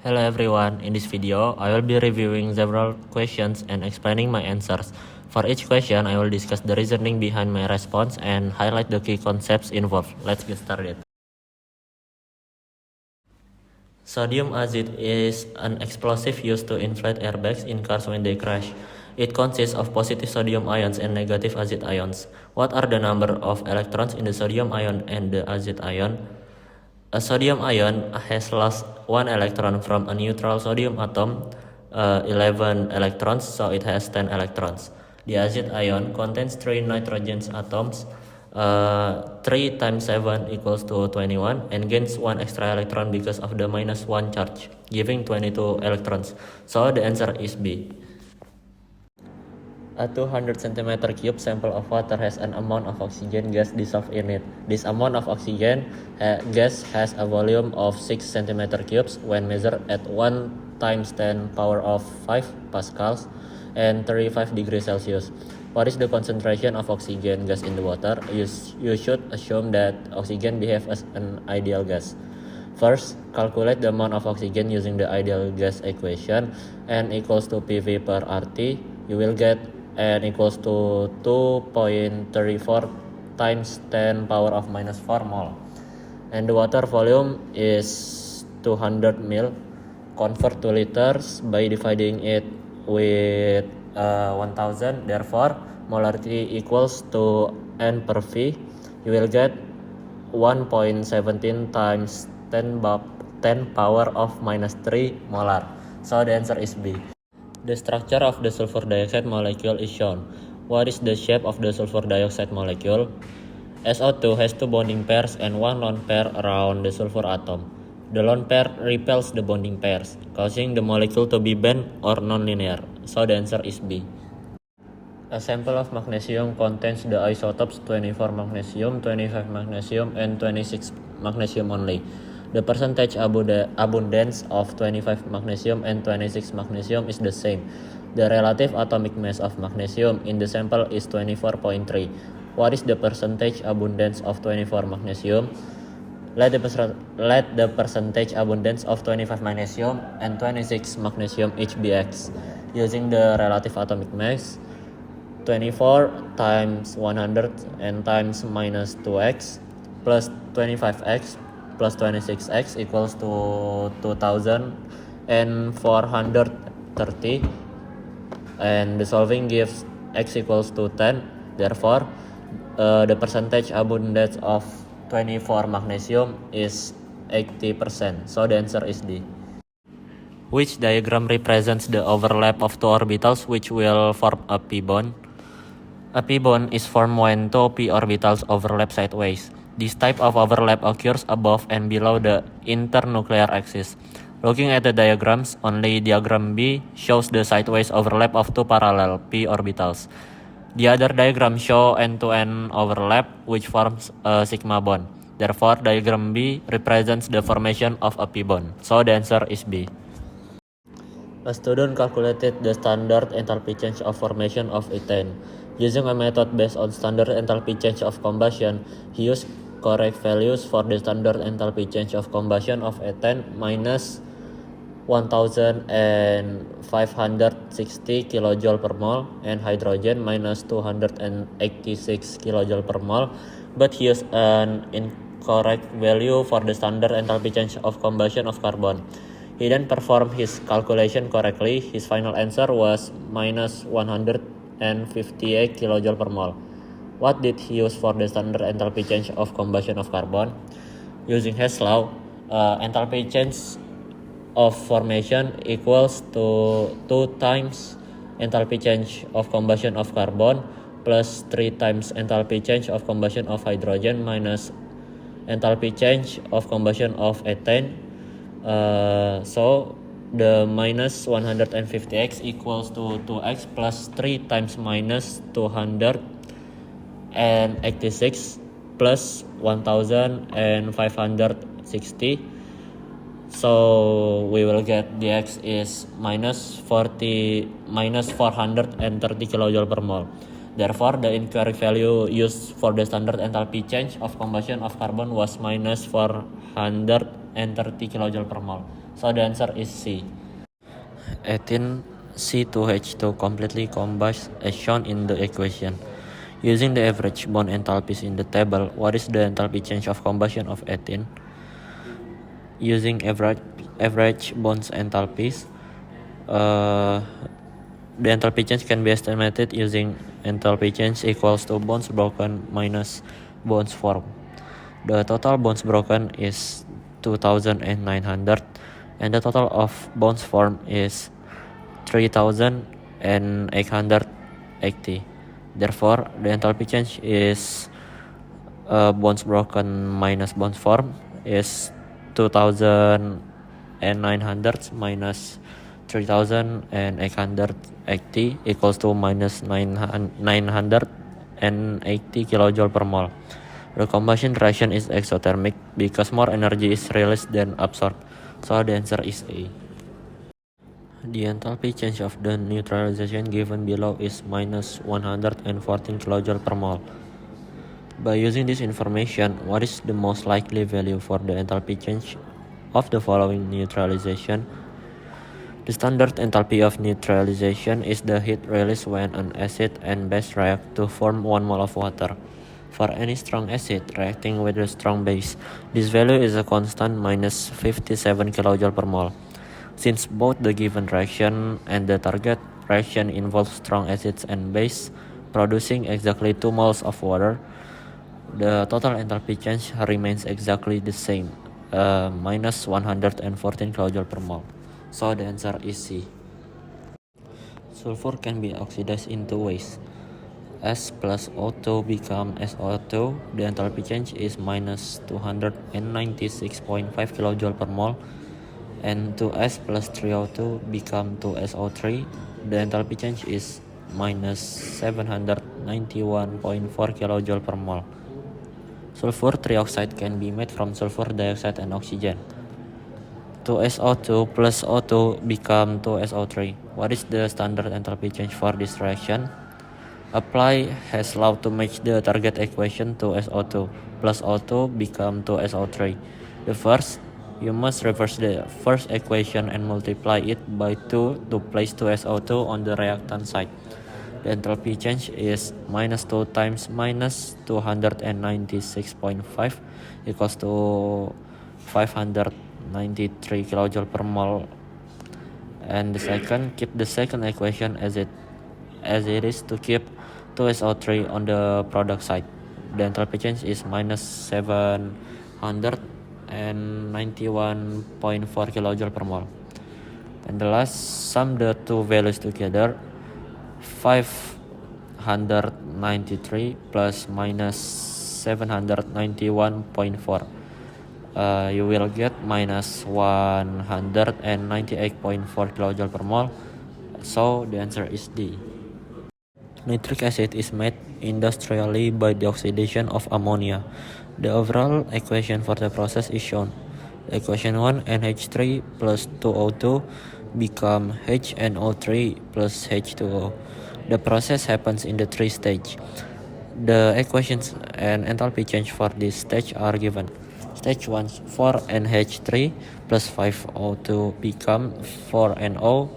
Hello everyone, in this video I will be reviewing several questions and explaining my answers. For each question I will discuss the reasoning behind my response and highlight the key concepts involved. Let's get started. Sodium azide is an explosive used to inflate airbags in cars when they crash. It consists of positive sodium ions and negative azide ions. What are the number of electrons in the sodium ion and the azide ion? A sodium ion has lost one electron from a neutral sodium atom, 11 electrons, so it has 10 electrons. The azide ion contains 3 nitrogen atoms, 3 times 7 equals to 21, and gains 1 extra electron because of the -1 charge, giving 22 electrons. So the answer is B. A 200 cm cube sample of water has an amount of oxygen gas dissolved in it. This amount of oxygen gas has a volume of 6 cm cubes when measured at 1 times 10 power of 5 pascals and 35 degrees Celsius. What is the concentration of oxygen gas in the water? You should assume that oxygen behaves as an ideal gas. First, calculate the amount of oxygen using the ideal gas equation. N equals to PV per RT. You will get N equals to 2.34 times 10 power of -4 mole. And the water volume is 200 ml. Convert to liters by dividing it with 1000. Therefore, molarity equals to N per V. You will get 1.17 times 10 power of -3 molar. So the answer is B. The structure of the sulfur dioxide molecule is shown. What is the shape of the sulfur dioxide molecule? SO2 has 2 bonding pairs and 1 lone pair around the sulfur atom. The lone pair repels the bonding pairs, causing the molecule to be bent or nonlinear. So the answer is B. A sample of magnesium contains the isotopes 24 magnesium, 25 magnesium, and 26 magnesium only. The percentage abundance of 25 magnesium and 26 magnesium is the same. The relative atomic mass of magnesium in the sample is 24.3. What is the percentage abundance of 24 magnesium? Let the percentage abundance of 25 magnesium and 26 magnesium each be X. Using the relative atomic mass, 24 times 100 and times -2x plus 25x plus 26x equals to 2430, and the solving gives x equals to 10. Therefore, the percentage abundance of 24 magnesium is 80%. So the answer is D. Which diagram represents the overlap of 2 orbitals which will form a p-bond? A p-bond is formed when 2 p orbitals overlap sideways. This type of overlap occurs above and below the internuclear axis. Looking at the diagrams, only diagram B shows the sideways overlap of 2 parallel p orbitals. The other diagrams show end-to-end overlap, which forms a sigma bond. Therefore, diagram B represents the formation of a p-bond. So the answer is B. A student calculated the standard enthalpy change of formation of ethane. Using a method based on standard enthalpy change of combustion, he used correct values for the standard enthalpy change of combustion of ethane -1560 kJ per mole and hydrogen -286 kJ per mole, but he used an incorrect value for the standard enthalpy change of combustion of carbon. He then performed his calculation correctly. His final answer was -158 kJ per mole. What did he use for the standard enthalpy change of combustion of carbon? Using Hess law, enthalpy change of formation equals to 2 times enthalpy change of combustion of carbon plus 3 times enthalpy change of combustion of hydrogen minus enthalpy change of combustion of ethane. So the -150x equals to 2x plus 3 times -286 plus 1560. So we will get the x is -430 kJ per mole. Therefore, the incorrect value used for the standard enthalpy change of combustion of carbon was -430 kJ per mole. So the answer is C. 18 C2H2 completely combusts as shown in the equation. Using the average bond enthalpies in the table, what is the enthalpy change of combustion of ethene? Using average bonds enthalpies, the enthalpy change can be estimated using enthalpy change equals to bonds broken minus bonds formed. The total bonds broken is 2,900 and the total of bonds formed is 3,880. Therefore, the enthalpy change is bonds broken minus bonds formed is 2,900 minus 3,880 equals to minus 980 kilojoule per mole. The combustion reaction is exothermic because more energy is released than absorbed. So the answer is A. The enthalpy change of the neutralization given below is minus 114 kilojoule per mole. By using this information, what is the most likely value for the enthalpy change of the following neutralization? The standard enthalpy of neutralization is the heat released when an acid and base react to form 1 mole of water. For any strong acid reacting with a strong base, this value is a constant minus 57 kJ per mole. Since both the given reaction and the target reaction involve strong acids and base producing exactly 2 moles of water, the total enthalpy change remains exactly the same, minus 114 kJ per mole. So the answer is C. Sulfur can be oxidized in two ways. S plus O2 become SO2, the enthalpy change is minus 296.5 kJ per mole, and 2S plus 3O2 become 2SO3, the enthalpy change is minus 791.4 kJ per mole. Sulfur trioxide can be made from sulfur dioxide and oxygen. 2SO2 plus O2 become 2SO3. What is the standard enthalpy change for this reaction? Apply Hess law to match the target equation. 2SO2 plus O2 become 2SO3. The first, you must reverse the first equation and multiply it by 2 to place 2SO2 on the reactant side. The enthalpy change is minus 2 times minus 296.5 equals to 593 kJ per mole. And the second, keep the second equation as it is to keep 2SO3 on the product side. The enthalpy change is minus 791.4 kJ per mole. And the last, sum the two values together. 593 plus minus 791.4. You will get minus 198.4 kJ per mole. So the answer is D. Nitric acid is made industrially by the oxidation of ammonia. The overall equation for the process is shown. Equation 1, NH3 plus 2O2 become HNO3 plus H2O. The process happens in the 3 stage. The equations and enthalpy change for this stage are given. Stage 1, 4NH3 plus 5O2 become 4NO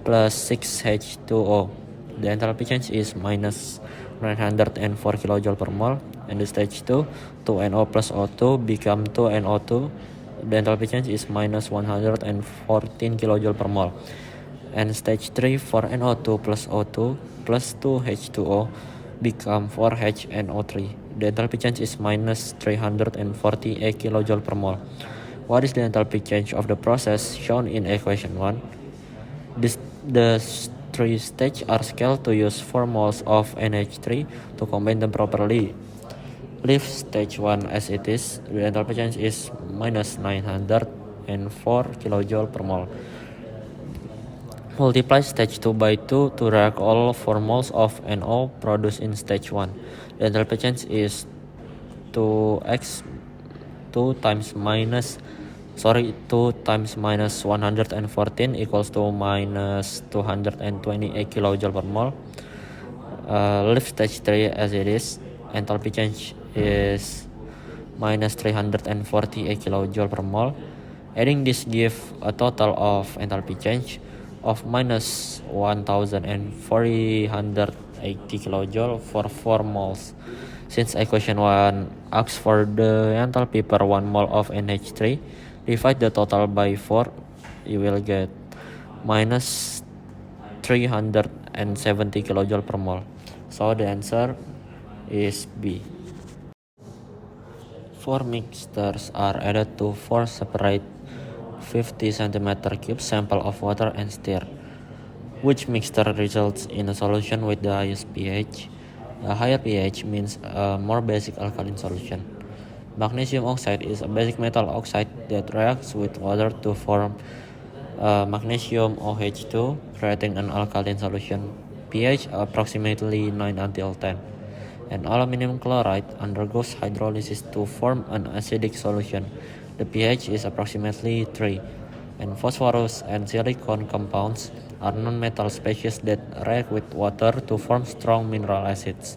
plus 6H2O. The enthalpy change is minus 904 kJ per mole. And the stage 2, 2NO plus O2 become 2NO2. The enthalpy change is minus 114 kJ per mole. And stage 3, 4NO2 plus O2 plus 2H2O become 4HNO3. The enthalpy change is minus 348 kJ per mole. What is the enthalpy change of the process shown in equation 1? The 3 stages are scaled to use 4 moles of NH3 to combine them properly. Leave stage 1 as it is. The enthalpy change is minus 904 kJ per mole. Multiply stage 2 by 2 to react all 4 moles of NO produced in stage 1. The enthalpy change is 2 times minus 114 equals to minus 228 kJ per mole. Leave stage 3 as it is. Enthalpy change is minus 348 kJ per mole. Adding this give a total of enthalpy change of minus 1480 kJ for 4 moles. Since equation 1 asks for the enthalpy per 1 mole of NH3, divide the total by 4, you will get minus 370 kJ per mole. So the answer is B. 4 mixtures are added to 4 separate 50 cm cube sample of water and stir. Which mixture results in a solution with the highest pH? A higher pH means a more basic alkaline solution. Magnesium oxide is a basic metal oxide that reacts with water to form magnesium OH2, creating an alkaline solution. pH approximately 9 until 10. And aluminum chloride undergoes hydrolysis to form an acidic solution. The pH is approximately 3. And phosphorus and silicon compounds are non-metal species that react with water to form strong mineral acids,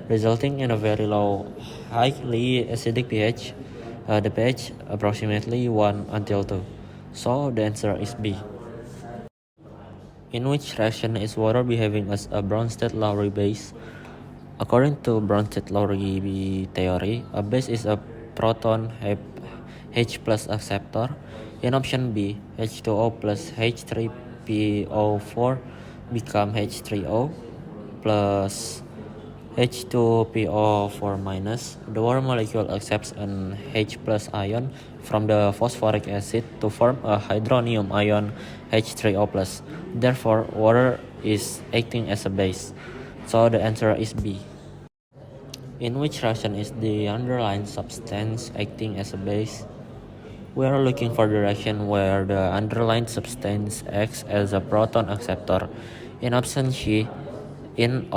resulting in a very low, highly acidic pH. The pH approximately 1 until 2. So the answer is B. In which reaction is water behaving as a Bronsted-Lowry base? According to Bronsted-Lowry theory, a base is a proton H plus acceptor. In option B, H2O plus H3PO4 become H3O plus H2PO4 minus. The water molecule accepts an H plus ion from the phosphoric acid to form a hydronium ion H3O plus. Therefore, water is acting as a base. So the answer is B. In which reaction is the underlying substance acting as a base? We are looking for the reaction where the underlying substance acts as a proton acceptor. In option C, HNO2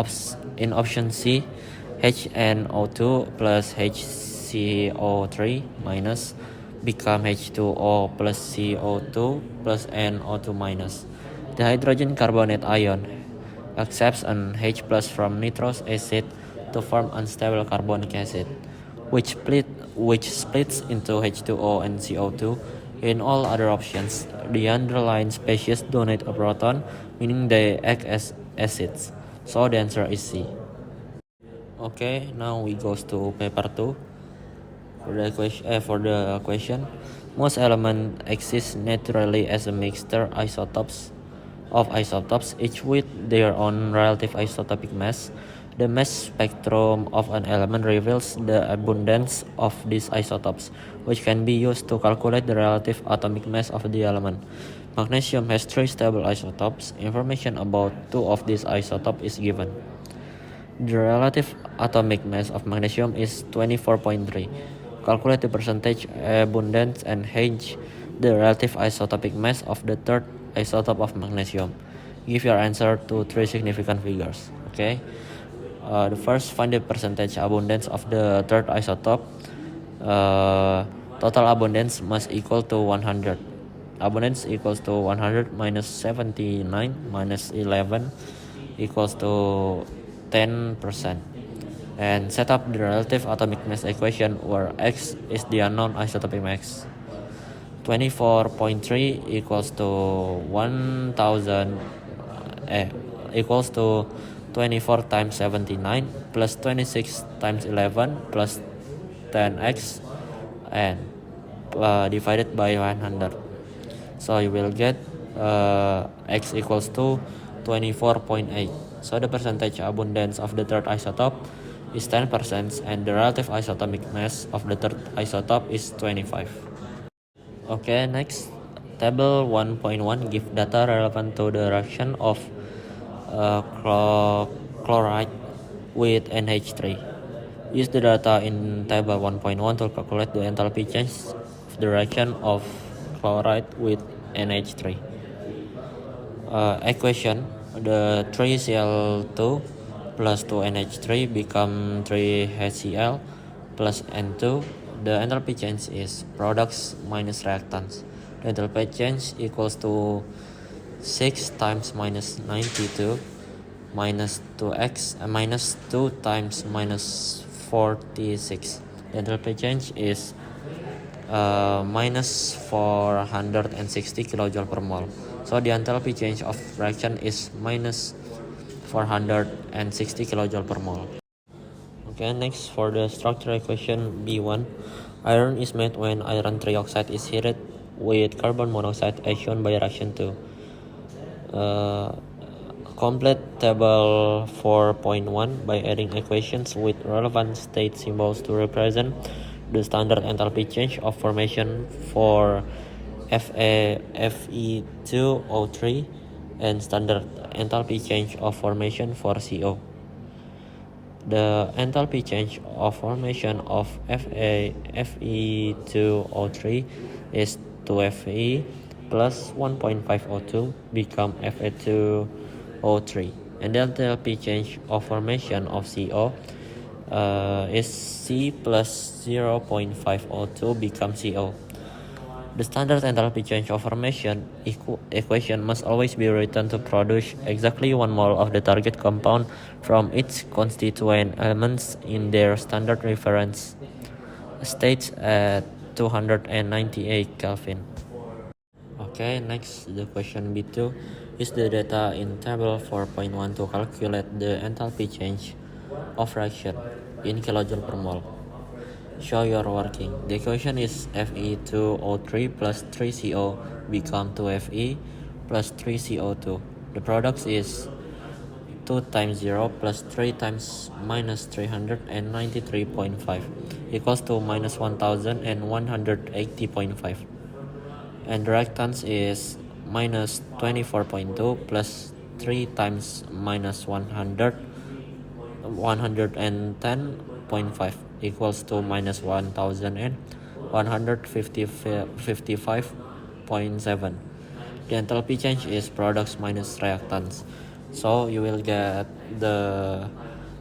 plus HCO3 minus become H2O plus CO2 plus NO2 minus. The hydrogen carbonate ion accepts an H plus from nitrous acid to form unstable carbonic acid, which splits into H2O and CO2. In all other options, the underlying species donate a proton, meaning they act as acids. So the answer is C. Okay, now we go to paper 2. For the question, most elements exist naturally as a mixture of isotopes, each with their own relative isotopic mass. The mass spectrum of an element reveals the abundance of these isotopes, which can be used to calculate the relative atomic mass of the element. Magnesium has 3 stable isotopes. Information about 2 of these isotopes is given. The relative atomic mass of magnesium is 24.3. Calculate the percentage abundance and hence the relative isotopic mass of the third isotope of magnesium. Give your answer to 3 significant figures. Okay. The first, find the percentage abundance of the third isotope. Total abundance must equal to 100. Abundance equals to 100 minus 79 minus 11 equals to 10%. And set up the relative atomic mass equation where X is the unknown isotopic mass. 24.3 equals to 1000 equals to 24 times 79 plus 26 times 11 plus 10x and divided by 100. So you will get X equals to 24.8. So the percentage abundance of the third isotope is 10% and the relative isotopic mass of the third isotope is 25. Okay, next, table 1.1 give data relevant to the reaction of chloride with NH3. Use the data in table 1.1 to calculate the enthalpy change of the reaction of chloride with NH3. Equation, the 3Cl2 plus 2NH3 become 3HCl plus N2. The enthalpy change is products minus reactants. The enthalpy change equals to 6 times minus 92 minus 2x minus 2 times minus 46. The enthalpy change is minus 460 kilojoule per mole. So the enthalpy change of reaction is minus 460 kilojoule per mole. Okay, next for the structure equation B1, iron is made when iron trioxide is heated with carbon monoxide as shown by reaction 2. Complete table 4.1 by adding equations with relevant state symbols to represent the standard enthalpy change of formation for Fe2O3 and standard enthalpy change of formation for CO. The enthalpy change of formation of Fe2O3 is 2Fe plus 1.5O2 become Fe2O3, and the enthalpy change of formation of CO is C plus 0.5O2 become CO. The standard enthalpy change of formation equation must always be written to produce exactly 1 mole of the target compound from its constituent elements in their standard reference states at 298 Kelvin. Okay, next the question B2 is the data in table 4.1 to calculate the enthalpy change of reaction in kilojoule per mole. Show your working. The equation is Fe2O3 plus 3CO become 2Fe plus 3CO2. The product is 2 times 0 plus 3 times minus 393.5 equals to minus 1180.5. And the reactance is minus 24.2 plus 3 times minus 110.5 equals to minus 1155.7. The enthalpy change is products minus reactants. So you will get the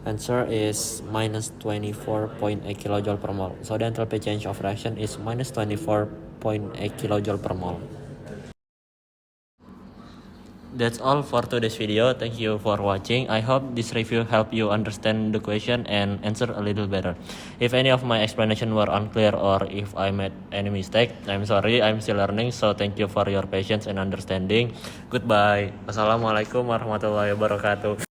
answer is minus 24.8 kilojoule per mole. So the enthalpy change of reaction is minus 24.8 kilojoule per mole. That's all for today's video. Thank you for watching. I hope this review helped you understand the question and answer a little better. If any of my explanation were unclear or if I made any mistake, I'm sorry, I'm still learning. So thank you for your patience and understanding. Goodbye. Wassalamualaikum warahmatullahi wabarakatuh.